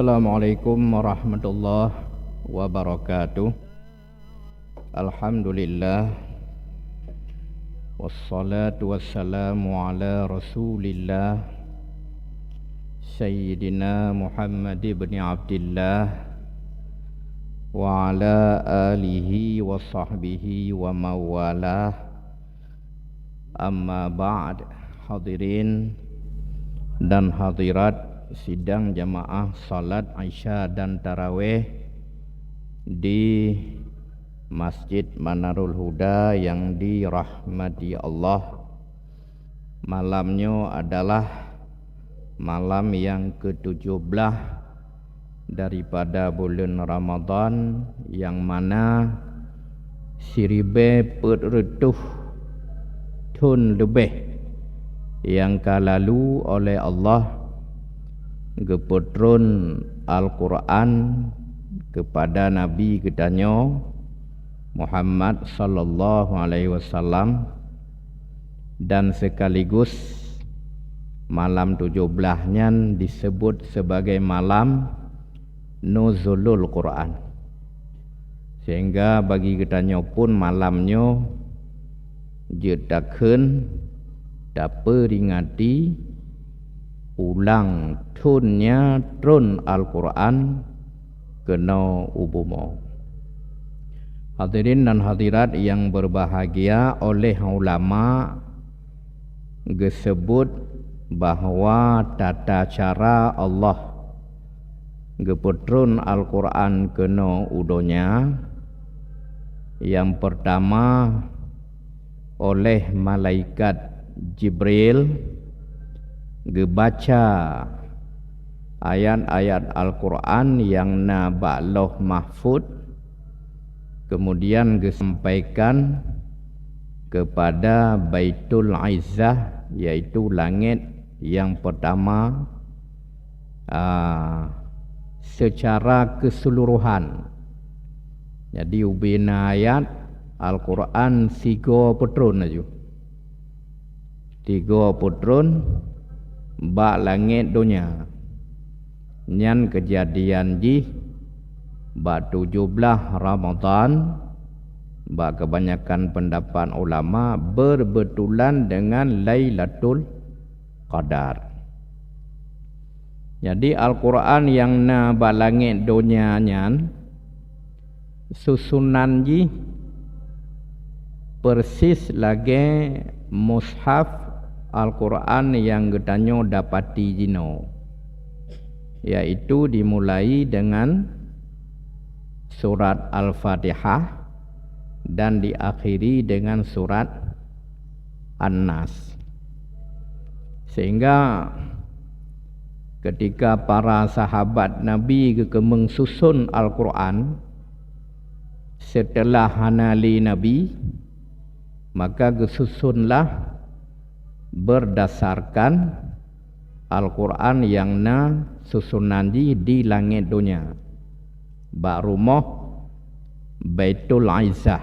Assalamualaikum warahmatullahi wabarakatuh. Alhamdulillah, wassalatu wassalamu ala rasulillah Sayyidina Muhammad ibn Abdillah wa ala alihi wa sahbihi wa mawalah. Amma ba'd. Hadirin dan hadirat sidang jamaah salat Isya dan Tarawih di Masjid Manarul Huda yang dirahmati Allah. Malamnya adalah malam yang ke-17 daripada bulan Ramadan, yang mana siribe perretuh tun lebih yang kalalu oleh Allah geputrun Al-Quran kepada Nabi kitanya Muhammad sallallahu alaihi wasallam, dan sekaligus malam 17-nya disebut sebagai malam Nuzulul Quran, sehingga bagi kitanya pun malamnya jedakkeun daperingati ulang tunnya trun Al-Quran kena ubumo. Hadirin dan hadirat yang berbahagia, oleh ulama disebut bahawa tata cara Allah geputrun Al-Quran kena udonya, yang pertama oleh malaikat Jibril gebaca ayat-ayat Al-Quran yang na ba'loh mahfud, kemudian disampaikan kepada Baitul Izzah, yaitu langit yang pertama, secara keseluruhan. Jadi ubina ayat Al-Quran 3 putrun aja, 3 putrun ba langit dunia. Nyan kejadian ji ba 17 Ramadan, ba kebanyakan pendapat ulama berbetulan dengan Lailatul Qadar. Jadi Al-Quran yang na ba langit dunia nyan susunan ji persis lagi mushaf Al-Quran yang getanyo dapati jino, yaitu dimulai dengan surat Al-Fatihah dan diakhiri dengan surat An-Nas. Sehingga ketika para sahabat Nabi mengsusun Al-Quran setelah hanali Nabi, maka kesusunlah berdasarkan Al-Quran yang na susunan di langit dunia, ba rumah Baitul Izzah,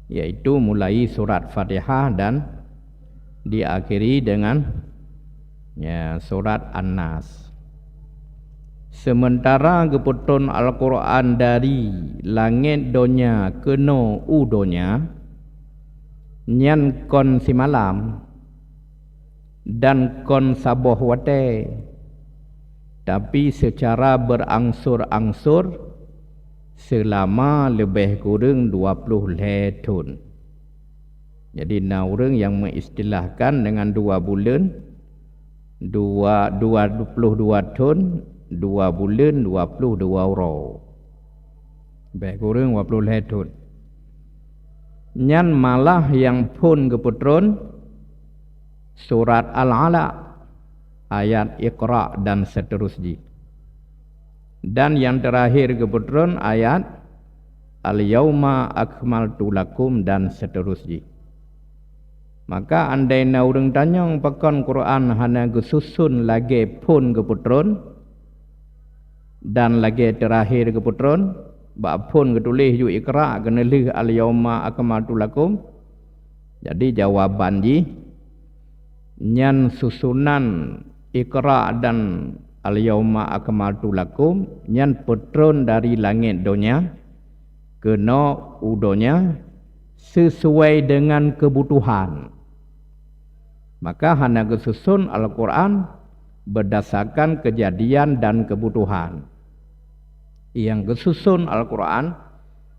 yaitu mulai surat Fatihah dan diakhiri dengan surat An-Nas. Sementara keputrun Al-Quran dari langit dunia kena udonya nyan kon si malam dan kon saboh wate, tapi secara berangsur-angsur selama lebih kurang 20 letun. Jadi naurang yang mengistilahkan dengan 2 bulan 22 tahun, 2 bulan 22 euro, lebih kurang 20 letun. Nyan malah yang pun keputrun surat Al-Alaq, ayat Iqra dan seterusnya. Dan yang terakhir keputrun ayat Al-Yawma akmaltu lakum dan seterusnya. Maka andai na urang tanyong pakon Quran hana gesusun lagi pun keputrun dan lagi terakhir keputrun, ba pun ketulis ju Iqra kena lih Al-Yawma akmaltu lakum. Jadi jawaban ji nyan susunan Iqra dan al-yauma akmaltu lakum nyan petron dari langit dunia kena udonya sesuai dengan kebutuhan. Maka hana kesusun Al-Quran berdasarkan kejadian dan kebutuhan. Yang kesusun Al-Quran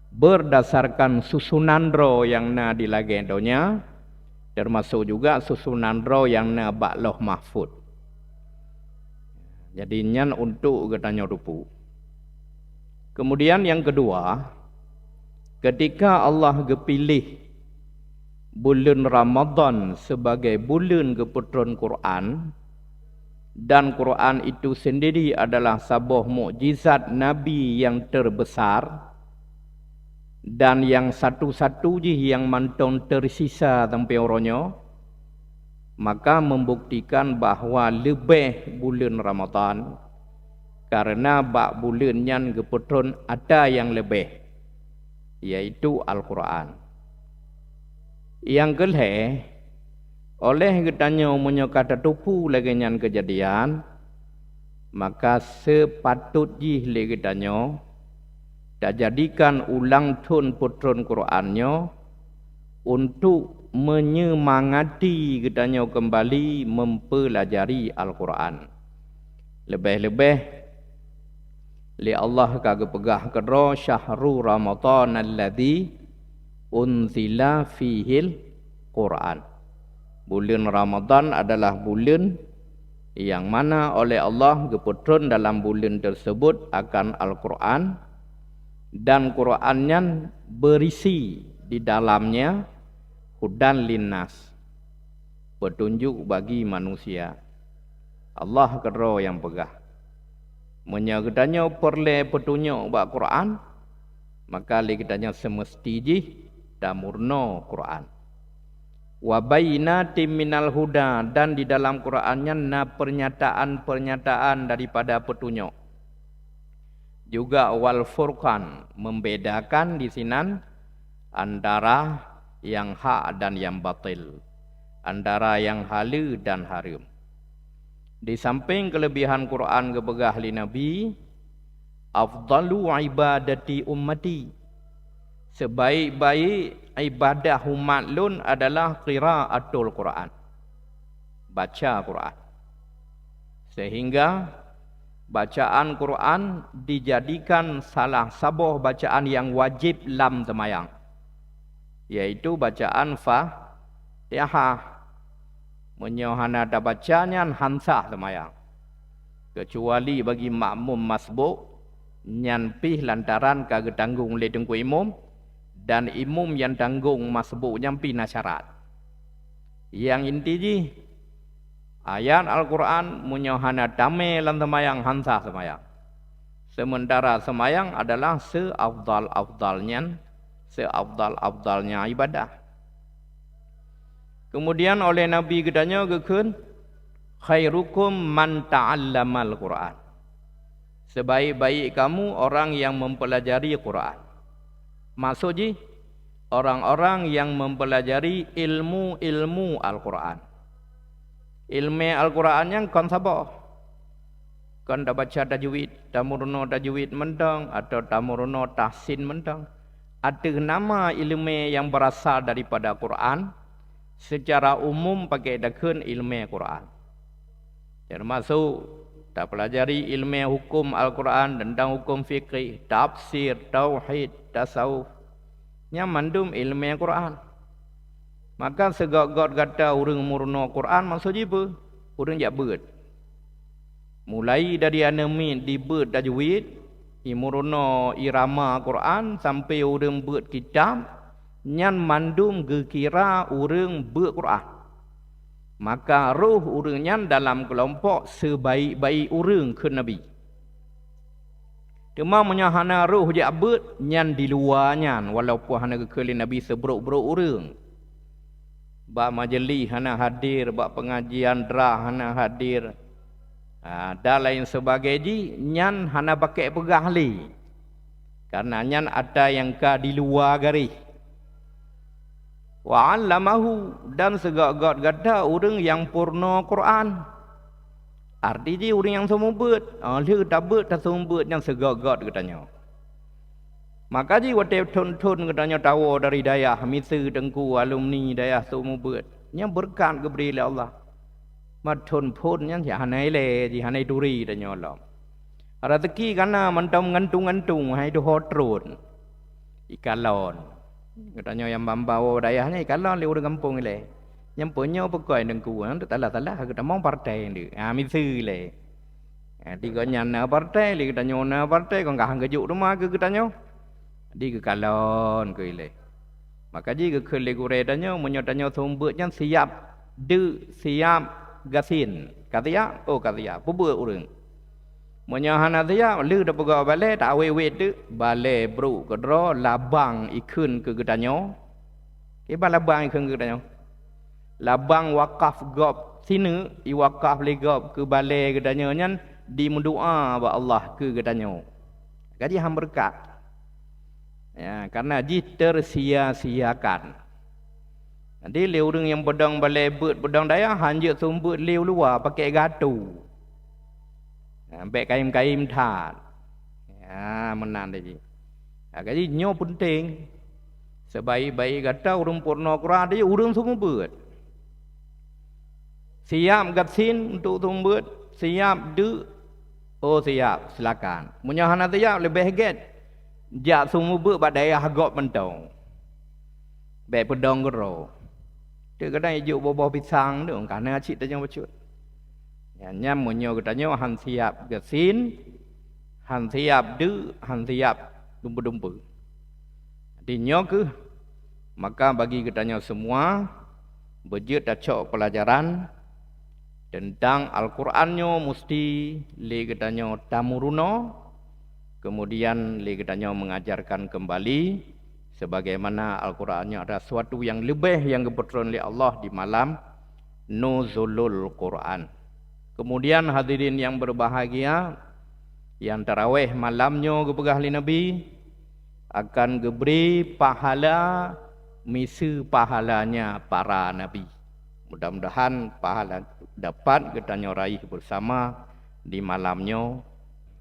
berdasarkan susunan roh yang na di langit dunia, termasuk juga susunan roh yang na bak Lauh Mahfuz. Jadi nyan untuk katanya rupu. Kemudian yang kedua, ketika Allah gepilih bulan Ramadan sebagai bulan keputron Quran, dan Quran itu sendiri adalah sebuah mukjizat Nabi yang terbesar dan yang satu-satu je yang mantong tersisa sampai orangnya, maka membuktikan bahawa lebih bulan Ramadan karena bak bulan yang keputron ada yang lebih, yaitu Al-Quran. Yang kelih, oleh katanya punya kata tupu lagi nyan kejadian, maka sepatut jih lagi katanya tak jadikan ulang tahun putron Qurannya untuk menyemangati katanya kembali mempelajari Al-Quran. Lebih-lebih li Allah kagak pegah kedra syahrul Ramadan alladzi unzila fihil Quran. Bulan Ramadan adalah bulan yang mana oleh Allah keputron dalam bulan tersebut akan Al-Quran, dan Qurannya berisi di dalamnya hudan linnas, petunjuk bagi manusia. Allah kedua yang pegah. Menyagedanya perle petunjuk bak Quran, maka likitanya semestinya damurno Quran. Wa bayyinatin minal huda, dan di dalam Qurannya na pernyataan-pernyataan daripada petunjuk. Juga wal furqan, membedakan di sinan antara yang hak dan yang batil, antara yang halal dan haram. Di samping kelebihan Quran kepegah li Nabi, afdalu ibadati ummati, sebaik-baik ibadah umat lun adalah qiraatul Quran, baca Quran. Sehingga bacaan Quran dijadikan salah satu bacaan yang wajib dalam sembahyang, yaitu bacaan Fatihah. Menyohana ada bacanya hansah sembahyang, kecuali bagi makmum masbuk nyan pih lantaran kagak tanggung le dengku imam, dan imam yang tanggung masbuk nyampi nasyarat. Yang inti ji ayat Al-Quran munyohana damai lan semayang hansah semayang. Sementara semayang adalah seafdal-afdalnya ibadah. Kemudian oleh Nabi katanya gekun khairukum man ta'allamal Quran, sebaik-baik kamu orang yang mempelajari Quran. Maksudnya orang-orang yang mempelajari ilmu Al-Quran. Ilmu Al-Quran yang kon sabar. Kon dah baca tajwid, tamurno tajwid mentang atau tamurno tahsin mentang. Ada nama ilmu yang berasal daripada Quran, secara umum pakai dakun ilmu Quran. Termasuk tak pelajari ilmu hukum Al-Quran, tentang hukum fikih, tafsir, tauhid, tasawuf, nya mandum ilmu Quran. Maka segak-gak kata urang murno Quran maksudnya apa? Urang jak beut. Mulai dari anami di beut tajwid, imurno irama Quran sampai urang beut kitab, nyan mandum gekira urang beut Quran. Maka roh urang nyan dalam kelompok sebaik-baik urang ke Nabi. Cuma menyahana roh jak beut nyan di luarnya, walaupun hana ke Nabi sebruk-bruk urang. Ba majlis hana hadir, ba pengajian drah hana hadir. Dan lain sebagainya nyan hana pakai pegah li. Karena nyan ada yang ka di luar garis. Wa 'allamahu, dan segak-gak gada orang yang purna Quran. Arti je orang yang semua buat. Dia tak buat, tak semua buat yang segagak katanya. Maka je waktu tun katanya tahu dari daya, misi tengku, alumni daya semua buat. Yang berkat keberi oleh Allah. Matun pun yang hanai le, hanai duri katanya Allah. Rezeki karena mentom ngantung-ngantung, hai tu hotron. Ikalon. Katanya yang membawa dayahnya ikalon le orang kampung le. Yang punya pekoi tengku, tu talah-talah kita mau partai ni. Misi le. Tiga nyana partai le katanya na partai kau ngah kejuk rumah ke katanya. Di ke kalon ke ile. Maka ji ke kele gure tanya menyotanya sombutnya siap siap gasin. Katanya katanya pubu urang. Menyahana dia lu dah pegawai balai tak awet tu balai bro kedro labang ikun ke katanya. Ke labang ikun ke katanya. Labang wakaf gob sini I wakaf le gob ke balai katanya nyan di mendoa ba Allah ke katanya. Jadi ham berkat. Ya, karena ji tersia-siakan. Nanti leu orang yang pedang balai bet pedang daya hanjut sumbut leu luar pakai gatu. Sampai kaim-kaim tat. Ya, menang tadi. Jadi nyo penting. Sebaik-baik kata urang purna Quran dia urang semua bet. Siap gatsin untuk sumbut, siap de. Siap, silakan. Munyahana siap lebih get. Jak semua ber badai hagok mentong. Baik pedang gero. Dia kadang ijuk boboh pisang tu karena acik tanya bacut. Nyam munyo katanya han siap gasin, han siap de, han siap dumpu-dumpu. Dinyo ke maka bagi katanya semua berjut dacok pelajaran tentang Al-Qur'annya mesti le katanya tamuruno. Kemudian katanya mengajarkan kembali sebagaimana Al-Qur'annya ada sesuatu yang lebih yang kebetulan oleh Allah di malam nuzulul Quran. Kemudian hadirin yang berbahagia yang tarawih malamnya kepegah li Nabi akan diberi pahala misi pahalanya para nabi. Mudah-mudahan pahala dapat katanya raih bersama di malamnya.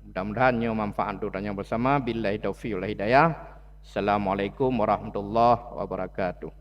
Mudah-mudahan nyo manfaat tanya bersama. Billahi taufiq wal hidayah. Assalamualaikum warahmatullahi wabarakatuh.